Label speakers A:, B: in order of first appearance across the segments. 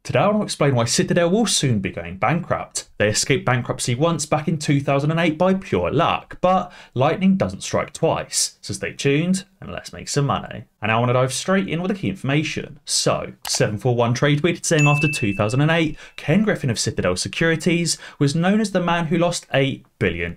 A: Today I want to explain why Citadel will soon be going bankrupt. They escaped bankruptcy once back in 2008 by pure luck, but lightning doesn't strike twice, so stay tuned and let's make some money. And I want to dive straight in with the key information. So, 741 Trade tweeted saying after 2008, Ken Griffin of Citadel Securities was known as the man who lost $8 billion.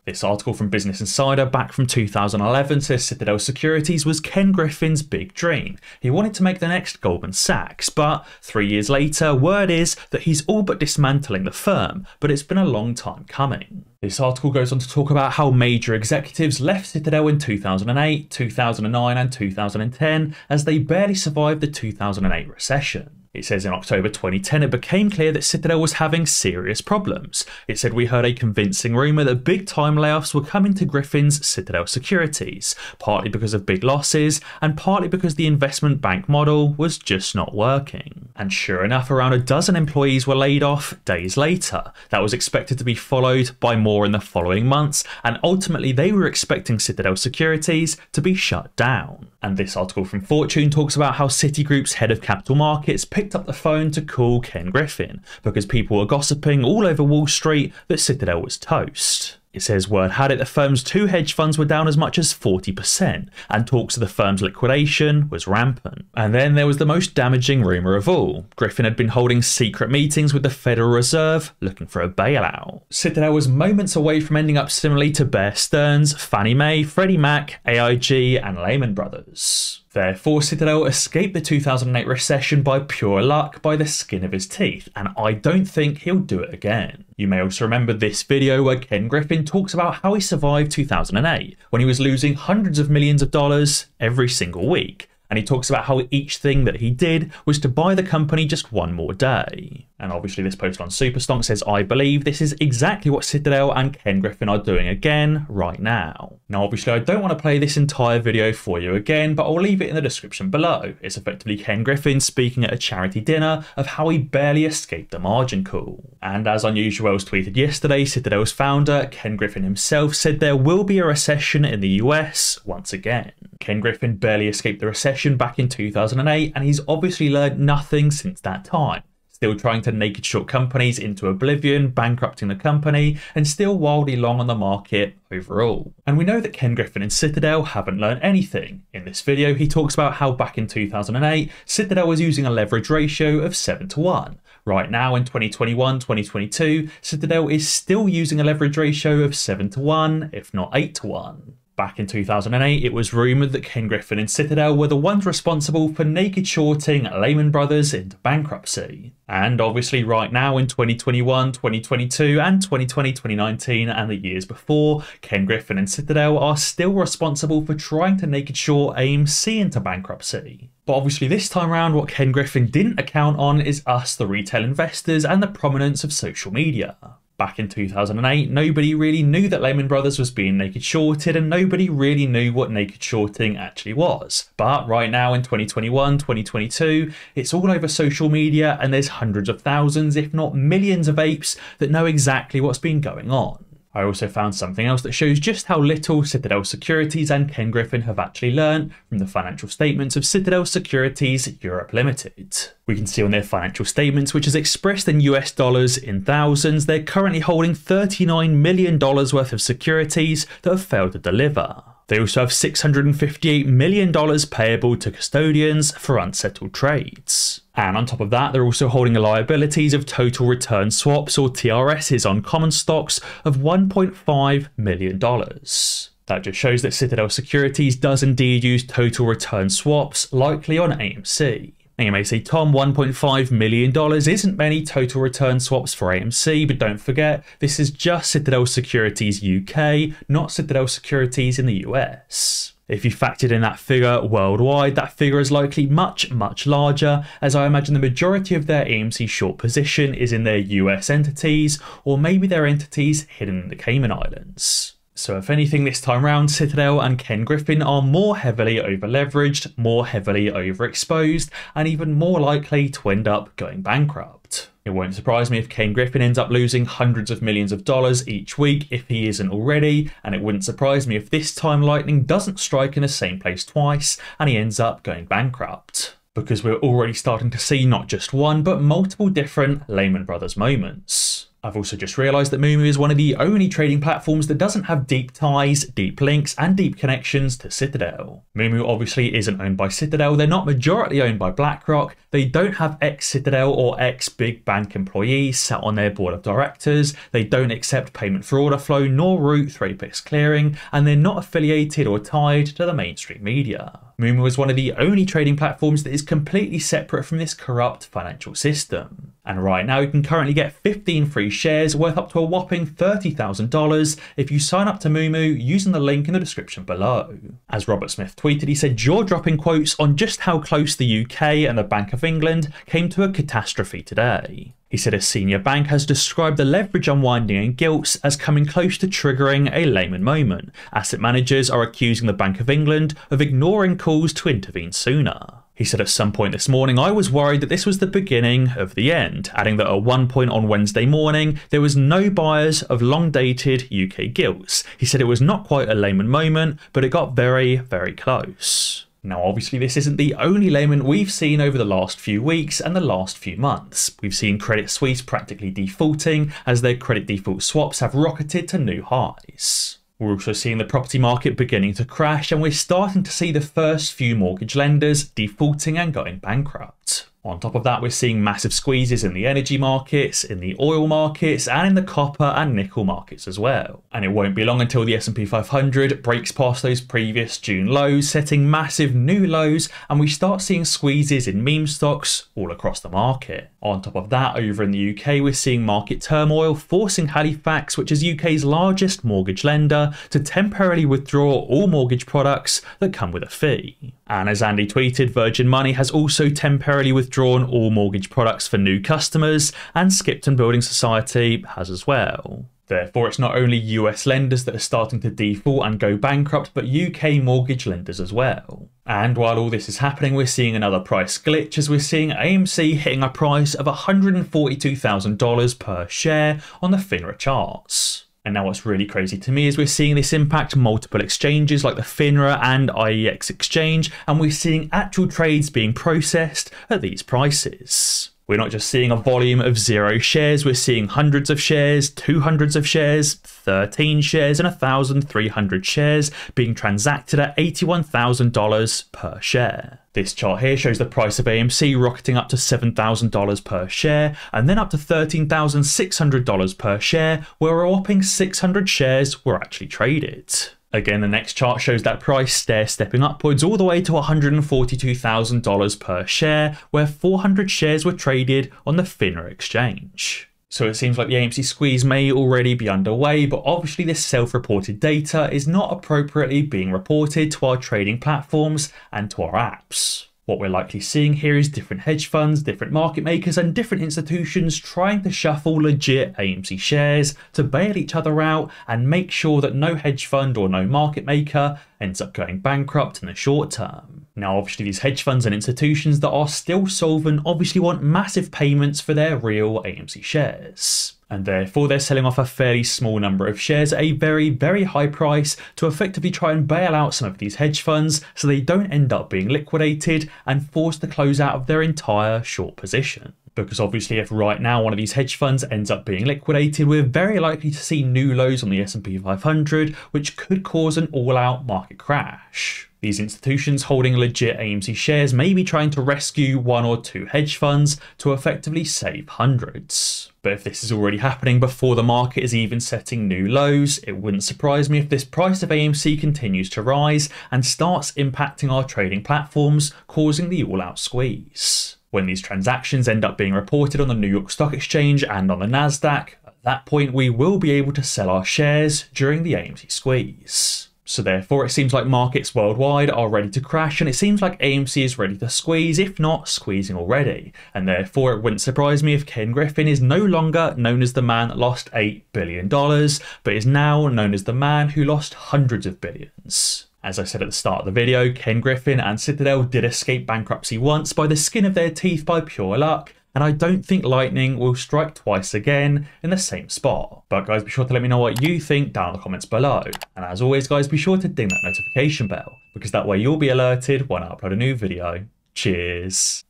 A: This article from Business Insider back from 2011 says Citadel Securities was Ken Griffin's big dream. He wanted to make the next Goldman Sachs, but 3 years later, word is that he's all but dismantling the firm, but it's been a long time coming. This article goes on to talk about how major executives left Citadel in 2008, 2009 and 2010 as they barely survived the 2008 recession. It says in October 2010 it became clear that Citadel was having serious problems. It said we heard a convincing rumour that big time layoffs were coming to Griffin's Citadel Securities, partly because of big losses and partly because the investment bank model was just not working. And sure enough, around a dozen employees were laid off days later. That was expected to be followed by more in the following months, and ultimately they were expecting Citadel Securities to be shut down. And this article from Fortune talks about how Citigroup's head of capital markets picked up the phone to call Ken Griffin because people were gossiping all over Wall Street that Citadel was toast. It says word had it the firm's two hedge funds were down as much as 40%, and talks of the firm's liquidation was rampant. And then there was the most damaging rumour of all. Griffin had been holding secret meetings with the Federal Reserve looking for a bailout. Citadel was moments away from ending up similarly to Bear Stearns, Fannie Mae, Freddie Mac, AIG and Layman Brothers. Therefore, Citadel escaped the 2008 recession by pure luck by the skin of his teeth, and I don't think he'll do it again. You may also remember this video where Ken Griffin talks about how he survived 2008, when he was losing hundreds of millions of dollars every single week. And he talks about how each thing that he did was to buy the company just one more day. And obviously this post on Superstonk says, I believe this is exactly what Citadel and Ken Griffin are doing again right now. Now obviously I don't want to play this entire video for you again, but I'll leave it in the description below. It's effectively Ken Griffin speaking at a charity dinner of how he barely escaped the margin call. And as unusual was tweeted yesterday, Citadel's founder, Ken Griffin himself, said there will be a recession in the US once again. Ken Griffin barely escaped the recession back in 2008, and he's obviously learned nothing since that time. Still trying to naked short companies into oblivion, bankrupting the company, and still wildly long on the market overall. And we know that Ken Griffin and Citadel haven't learned anything. In this video, he talks about how back in 2008, Citadel was using a leverage ratio of 7-to-1. Right now in 2021-2022, Citadel is still using a leverage ratio of 7-to-1, if not 8-to-1. Back in 2008, it was rumoured that Ken Griffin and Citadel were the ones responsible for naked shorting Layman Brothers into bankruptcy. And obviously right now in 2021, 2022 and 2020, 2019 and the years before, Ken Griffin and Citadel are still responsible for trying to naked short AMC into bankruptcy. But obviously this time around, what Ken Griffin didn't account on is us, the retail investors, and the prominence of social media. Back in 2008, nobody really knew that Layman Brothers was being naked shorted, and nobody really knew what naked shorting actually was. But right now in 2021, 2022, it's all over social media, and there's hundreds of thousands, if not millions of apes that know exactly what's been going on. I also found something else that shows just how little Citadel Securities and Ken Griffin have actually learned from the financial statements of Citadel Securities Europe Limited. We can see on their financial statements, which is expressed in US dollars in thousands, they're currently holding $39 million worth of securities that have failed to deliver. They also have $658 million payable to custodians for unsettled trades. And on top of that, they're also holding liabilities of total return swaps or TRSs on common stocks of $1.5 million. That just shows that Citadel Securities does indeed use total return swaps, likely on AMC. Now you may say, Tom, $1.5 million isn't many total return swaps for AMC, but don't forget, this is just Citadel Securities UK, not Citadel Securities in the US. If you factored in that figure worldwide, that figure is likely much, much larger, as I imagine the majority of their AMC short position is in their US entities, or maybe their entities hidden in the Cayman Islands. So if anything this time round, Citadel and Ken Griffin are more heavily over-leveraged, more heavily overexposed, and even more likely to end up going bankrupt. It won't surprise me if Ken Griffin ends up losing hundreds of millions of dollars each week if he isn't already, and it wouldn't surprise me if this time lightning doesn't strike in the same place twice and he ends up going bankrupt. because we're already starting to see not just one, but multiple different Layman Brothers moments. I've also just realised that Moomoo is one of the only trading platforms that doesn't have deep ties, deep links, and deep connections to Citadel. Moomoo obviously isn't owned by Citadel, they're not majority owned by BlackRock, they don't have ex-Citadel or ex-big bank employees sat on their board of directors, they don't accept payment for order flow nor route through Apex Clearing, and they're not affiliated or tied to the mainstream media. Moomoo is one of the only trading platforms that is completely separate from this corrupt financial system. And right now you can currently get 15 free shares worth up to a whopping $30,000 if you sign up to Moomoo using the link in the description below. As Robert Smith tweeted, he said jaw-dropping quotes on just how close the UK and the Bank of England came to a catastrophe today. He said a senior bank has described the leverage unwinding and gilts as coming close to triggering a Layman moment. Asset managers are accusing the Bank of England of ignoring calls to intervene sooner. He said at some point this morning, I was worried that this was the beginning of the end, adding that at one point on Wednesday morning, there was no buyers of long-dated UK gilts. He said it was not quite a Layman moment, but it got very, very close. Now obviously this isn't the only Layman we've seen over the last few weeks and the last few months. We've seen Credit Suisse practically defaulting as their credit default swaps have rocketed to new highs. We're also seeing the property market beginning to crash, and we're starting to see the first few mortgage lenders defaulting and going bankrupt. On top of that, we're seeing massive squeezes in the energy markets, in the oil markets, and in the copper and nickel markets as well. And it won't be long until the S&P 500 breaks past those previous June lows, setting massive new lows, and we start seeing squeezes in meme stocks all across the market. On top of that, over in the UK, we're seeing market turmoil forcing Halifax, which is UK's largest mortgage lender, to temporarily withdraw all mortgage products that come with a fee. And as Andy tweeted, Virgin Money has also temporarily withdrawn all mortgage products for new customers, and Skipton Building Society has as well. Therefore, it's not only US lenders that are starting to default and go bankrupt, but UK mortgage lenders as well. And while all this is happening, we're seeing another price glitch as we're seeing AMC hitting a price of $142,000 per share on the FINRA charts. And now what's really crazy to me is we're seeing this impact multiple exchanges like the FINRA and IEX exchange, and we're seeing actual trades being processed at these prices. We're not just seeing a volume of 0 shares, we're seeing hundreds of shares, 200s of shares, 13 shares, and 1,300 shares being transacted at $81,000 per share. This chart here shows the price of AMC rocketing up to $7,000 per share, and then up to $13,600 per share, where a whopping 600 shares were actually traded. Again, the next chart shows that price stair-stepping upwards all the way to $142,000 per share, where 400 shares were traded on the FINRA exchange. So it seems like the AMC squeeze may already be underway, but obviously this self-reported data is not appropriately being reported to our trading platforms and to our apps. What we're likely seeing here is different hedge funds, different market makers, and different institutions trying to shuffle legit AMC shares to bail each other out and make sure that no hedge fund or no market maker ends up going bankrupt in the short term. Now, obviously, these hedge funds and institutions that are still solvent obviously want massive payments for their real AMC shares. And therefore they're selling off a fairly small number of shares at a very, very high price to effectively try and bail out some of these hedge funds so they don't end up being liquidated and forced to close out of their entire short position. Because obviously if right now one of these hedge funds ends up being liquidated, we're very likely to see new lows on the S&P 500, which could cause an all-out market crash. These institutions holding legit AMC shares may be trying to rescue 1 or 2 hedge funds to effectively save hundreds. But if this is already happening before the market is even setting new lows, it wouldn't surprise me if this price of AMC continues to rise and starts impacting our trading platforms, causing the all-out squeeze. When these transactions end up being reported on the New York Stock Exchange and on the Nasdaq, at that point we will be able to sell our shares during the AMC squeeze. So therefore it seems like markets worldwide are ready to crash, and it seems like AMC is ready to squeeze, if not squeezing already. And therefore it wouldn't surprise me if Ken Griffin is no longer known as the man that lost $8 billion, but is now known as the man who lost hundreds of billions. As I said at the start of the video, Ken Griffin and Citadel did escape bankruptcy once by the skin of their teeth by pure luck, and I don't think lightning will strike twice again in the same spot. But guys, be sure to let me know what you think down in the comments below. And as always guys, be sure to ding that notification bell, because that way you'll be alerted when I upload a new video. Cheers.